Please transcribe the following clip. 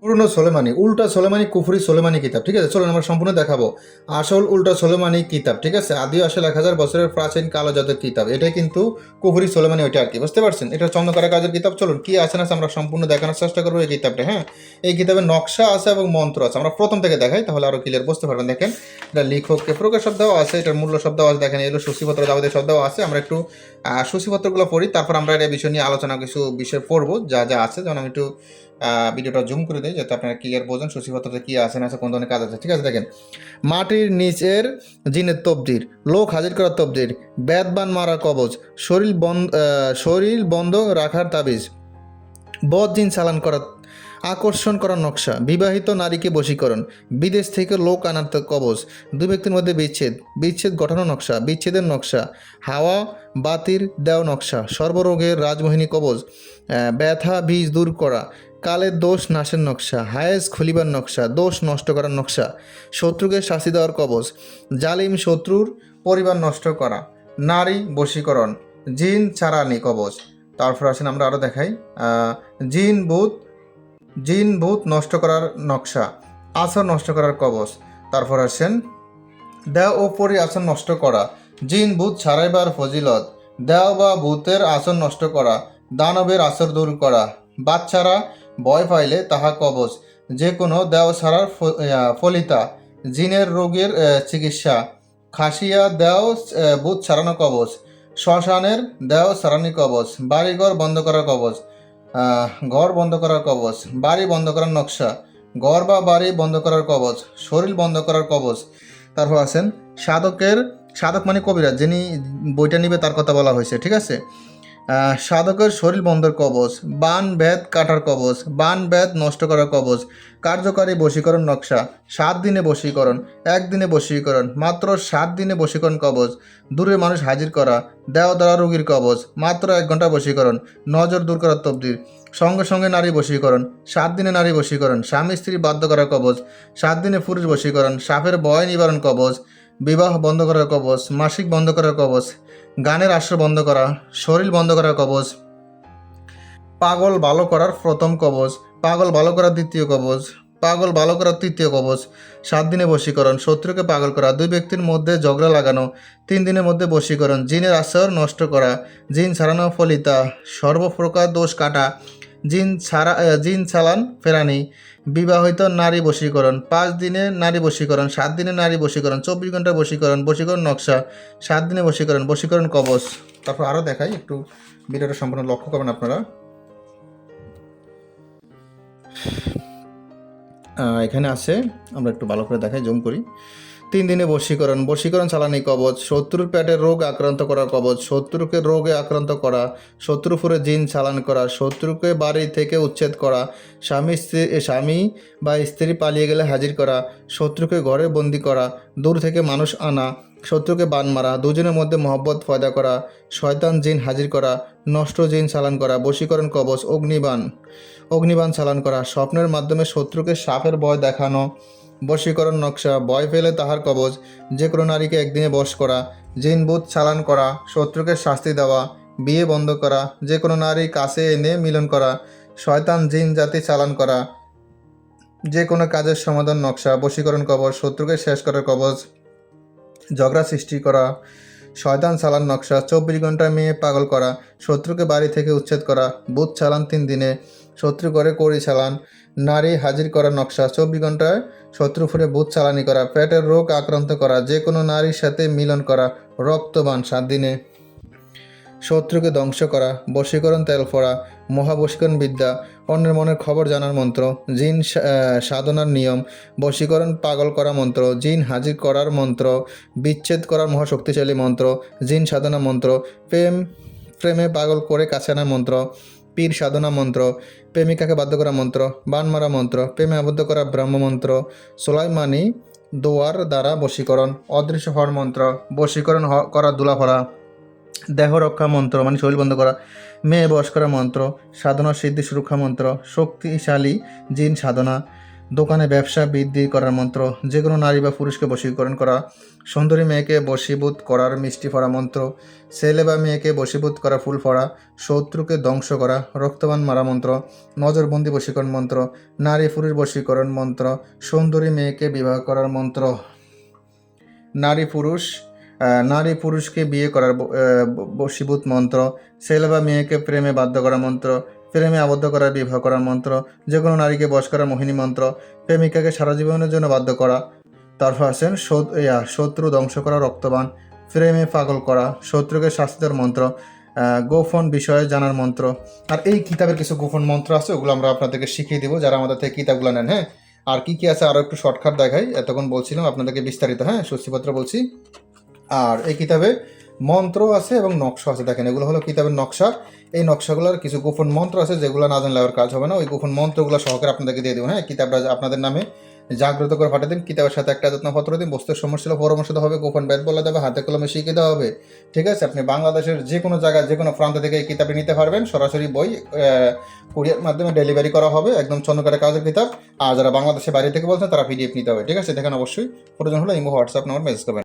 পুরনো সোলেমানি, উল্টা সোলেমানি, কুফরি সোলেমানি কিতাব। ঠিক আছে, চলুন আমরা সম্পূর্ণ দেখাবো। আসল উল্টা সোলেমানি কিতাব, ঠিক আছে, আদি আসল 1000 বছরের প্রাচীন কালো জাতের কিতাব। এটাই কিন্তু কুফরি সোলেমানি, ওইটা আর কি, বুঝতে পারছেন? এটা চন্দ্রকরা কাজের কিতাব। চলুন কি আছে না আছে আমরা সম্পূর্ণ দেখানোর চেষ্টা করবো এই কিতাবটা। হ্যাঁ, এই কিতাবের নকশা আছে এবং মন্ত্র আছে। আমরা প্রথম থেকে দেখাই, তাহলে আরো ক্লিয়ার বুঝতে পারবেন। দেখেন, এটা লেখককে প্রকাশ শব্দও আছে, এটার মূল্য শব্দও আছে। দেখেন, এগুলো সূচিপত্র যাবতীয় শব্দও আছে। আমরা একটু সূচিপত্রগুলো পড়ি, তারপর আমরা এটা বিষয় নিয়ে আলোচনা কিছু বিষয় পড়বো যা যা আছে। যেমন আমি একটু ভিডিওটা জুম করে দিই যাতে আপনারা ক্লিয়ার বোঝেন সূচিপত্রতে কী আছে না আছে, কোন ধরনের কাজ আছে। ঠিক আছে, দেখেন, মাটির নিচের জিনের তবজির, লোক হাজির করার তবজির, বেদবান মারা কবজ, শরীর বন্ধ রাখার তাবিজ, বদ জিন চালান করার আকর্ষণ করার নকশা, বিবাহিত নারীকে বশীকরণ, বিদেশ থেকে লোক আনার কবজ, দুই ব্যক্তির মধ্যে বিচ্ছেদ, বিচ্ছেদ ঘটানো নকশা, বিচ্ছেদের নকশা, হাওয়া বাতির দেও নকশা, সর্বরোগের রাজমোহিনী কবজ, ব্যথা বীজ দূর করা, কালের দোষ নাশের নকশা, হায়েজ খুলিবার নকশা, দোষ নষ্ট করার নকশা, শত্রুকে শাস্তি দেওয়ার কবজ, জালিম শত্রুর পরিবার নষ্ট করা, নারী বশীকরণ, জিন ছাড়ানি কবজ। তারপর আসেন আমরা আরও দেখাই, জিন ভূত, জিন ভূত নষ্ট করার নকশা, আসর নষ্ট করার কবচ। তারপর আসেন দেহ ও পরি আসন নষ্ট করা, জিন ভূত ছাড়াইবার ফজিলত, দেহ বা ভূতের আসন নষ্ট করা, দানবের আসর দূর করা, বাচ্চারা ভয় পাইলে তাহা কবচ, যে কোনো দেহ ছাড়ার ফলিতা, জিনের রোগের চিকিৎসা, খাসিয়া দেহ ভূত ছাড়ানো কবচ, শ্মশানের দেহ ছাড়ানি কবচ, বাড়িঘর বন্ধ করার কবচ, ঘর বন্ধ করার কবচ, বাড়ি বন্ধ করার নকশা, ঘর বা বাড়ি বন্ধ করার কবচ, শরীর বন্ধ করার কবচ। তারপর আছেন সাধক মানে কবিরাজ, যিনি বইটা নিবে তার কথা বলা হয়েছে। ঠিক আছে, সাধকের শরীর বন্ধের কবচ, বান ভেদ কাটার কবচ, বান ভেদ নষ্ট করার কবচ, কার্যকারী বশীকরণ নকশা, 7 দিনে বশীকরণ, 1 দিনে বশীকরণ, মাত্র 7 দিনে বশীকরণ কবচ, দূরে মানুষ হাজির করা, দেহ দ্বারা রোগীর কবচ, মাত্র 1 ঘন্টা বশীকরণ, নজর দূর করার তবদির, সঙ্গে সঙ্গে নারী বশীকরণ, 7 দিনে নারী বশীকরণ, স্বামী স্ত্রী বাধ্য করার কবচ, 7 দিনে পুরুষ বশীকরণ, সাপের ভয় নিবারণ কবচ, বিবাহ বন্ধ করার কবচ, মাসিক বন্ধ করার কবচ, গানের আশ্রয় বন্ধ করা, শরীর বন্ধ করার কবচ, পাগল ভালো করার প্রথম কবচ, পাগল ভালো করার দ্বিতীয় কবচ, পাগল ভালো করার তৃতীয় কবচ, 7 দিনে বশীকরণ, শত্রুকে পাগল করা, 2 ব্যক্তির মধ্যে ঝগড়া লাগানো, 3 দিনের মধ্যে বশীকরণ, জিনের আশ্রয় নষ্ট করা, জিন ছাড়ানো ফলিতা, সর্বপ্রকার দোষ কাটা, জিন চালান ফেরানি, বিবাহিত নারী বশীকরণ, 5 দিনে নারী বশীকরণ, 7 দিনে নারী বশীকরণ, 24 ঘন্টা বশীকরণ, বশীকরণ নকশা, 7 দিনে বশীকরণ, বশীকরণ কবচ। তারপর আরও দেখাই, একটু ভিডিওটা সম্পূর্ণ লক্ষ্য করবেন আপনারা। এখানে আছে, আমরা একটু ভালো করে দেখাই, জুম করি। 3 দিনে বশীকরণ, বশীকরণ চালানি কবচ, শত্রুর পেটের রোগ আক্রান্ত করার কবচ, শত্রুকে রোগে আক্রান্ত করা, শত্রু ফুরে জিন চালান করা, শত্রুকে বাড়ি থেকে উচ্ছেদ করা, স্বামী বা স্ত্রী পালিয়ে গেলে হাজির করা, শত্রুকে ঘরে বন্দি করা, দূর থেকে মানুষ আনা, শত্রুকে বান মারা, দুজনের মধ্যে মহব্বত পয়দা করা, শয়তান জিন হাজির করা, নষ্ট জিন চালান করা, বশীকরণ কবচ, অগ্নিবাণ চালান করা, স্বপ্নের মাধ্যমে শত্রুকে সাপের ভয় দেখানো, বশীকরণ নকশা, ভয় পেলে তাহার কবচ, যে কোনো নারীকে একদিনে বশ করা, জিন ভূত চালান করা, শত্রুকে শাস্তি দেওয়া, বিয়ে বন্ধ করা, যে কোনো নারী কাছে এনে মিলন করা, শয়তান জিন জাতি চালান করা, যে কোনো কাজের সমাধান নকশা, বশীকরণ কবচ, শত্রুকে শেষ করার কবচ, ঝগড়া সৃষ্টি করা, শয়তান চালান নকশা, 24 ঘন্টায় মেয়ে পাগল করা, শত্রুকে বাড়ি থেকে উচ্ছেদ করা, ভূত চালান 3 দিনে, শত্রু করে কড়ি চালান, নারী হাজির করার নকশা, 24 ঘন্টায় শত্রু ফুরে ভূত চালানি করা, পেটের রোগ আক্রান্ত করা, যে কোনো নারীর সাথে মিলন করা, রক্তবান 7 দিনে, শত্রুকে ধ্বংস করা, বশীকরণ তেল ফোড়া, মহাবশীকরণ বিদ্যা, অন্যের মনের খবর জানার মন্ত্র, জিন সাধনার নিয়ম, বশীকরণ পাগল করা মন্ত্র, জিন হাজির করার মন্ত্র, বিচ্ছেদ করার মহাশক্তিশালী মন্ত্র, জিন সাধনা মন্ত্র, প্রেমে পাগল করে কাছে আনার মন্ত্র, পীর সাধনা মন্ত্র, প্রেমিকাকে বাধ্য করা মন্ত্র, বান মারা মন্ত্র, প্রেমে আবদ্ধ করা ব্রহ্মমন্ত্র, সোলাইমানি দোয়ার দ্বারা বশীকরণ, অদৃশ্য হওয়ার মন্ত্র, বশীকরণ করা দুলাফরা, দেহ রক্ষা মন্ত্র মানে শরীর বন্ধ করা, মেয়ে বশ করা মন্ত্র, সাধনা সিদ্ধি সুরক্ষা মন্ত্র, শক্তিশালী জিন সাধনা, দোকানে ব্যবসা বৃদ্ধি করার মন্ত্র, যে কোনো নারী বা পুরুষকে বশীকরণ করা, সুন্দরী মেয়েকে বশীভূত করার মিষ্টি ফড়া মন্ত্র, ছেলে বা মেয়েকে বশীভূত করা ফুল ফড়া, শত্রুকে ধ্বংস করা, রক্তবান মারা মন্ত্র, নজরবন্দি বশীকরণ মন্ত্র, নারী পুরুষ বশীকরণ মন্ত্র, সুন্দরী মেয়েকে বিবাহ করার মন্ত্র, নারী পুরুষ নারী পুরুষকে বিয়ে করার বশীভূত মন্ত্র, ছেলে বা মেয়েকে প্রেমে বাধ্য করা মন্ত্র, প্রেমে আবদ্ধ করার বিবাহ করার মন্ত্র, যে কোনো নারীকে বশ করার মোহিনী মন্ত্র, প্রেমিকাকে সারা জীবনের জন্য বাধ্য করা, তারপর আছেন শত্রু ধ্বংস করা রক্তবান, প্রেমে পাগল করা, শত্রুকে শাস্তি দেওয়ার মন্ত্র, গোপন বিষয়ে জানার মন্ত্র। আর এই কিতাবের কিছু গোপন মন্ত্র আছে, ওগুলো আমরা আপনাদেরকে শিখিয়ে দেবো যারা আমাদের থেকে কিতাবগুলো নেন। হ্যাঁ, আর কি কি আছে আরও একটু শর্টকাট দেখাই, এতক্ষণ বলছিলাম আপনাদেরকে বিস্তারিত। হ্যাঁ, সূচিপত্র বলছি। আর এই কিতাবে মন্ত্র আছে এবং নকশা আছে। দেখেন, এগুলো হলো কিতাবের নকশা। এই নকশাগুলোর কিছু গোপন মন্ত্র আছে যেগুলো না জানলে আর কাজ হবে না। ওই গোপন মন্ত্রগুলো সহকারে আপনাদেরকে দিয়ে দেবো। হ্যাঁ, কিতাবটা আপনাদের নামে জাগ্রত করে পাঠিয়ে দিন। কিতাবের সাথে একটা যত্নপত্র দিন, বস্তুর সমস্যা পরামর্শ দেওয়া হবে, গোপন বেদ বলা যাবে, হাতে কলমে শিখিয়ে দেওয়া হবে। ঠিক আছে, আপনি বাংলাদেশের যে কোনো জায়গায় যে কোনো প্রান্ত থেকে এই কিতাবটি নিতে পারবেন। সরাসরি বই কুরিয়ার মাধ্যমে ডেলিভারি করা হবে, একদম চন্দ্রকারে কাগজের কিতাব। আর যারা বাংলাদেশের বাইরে থেকে বলছেন তারা পিডিএফ নিতে হবে। ঠিক আছে, দেখেন অবশ্যই প্রয়োজন হলে ইমো হোয়াটসঅ্যাপ নাম্বার মেসেজ করবেন।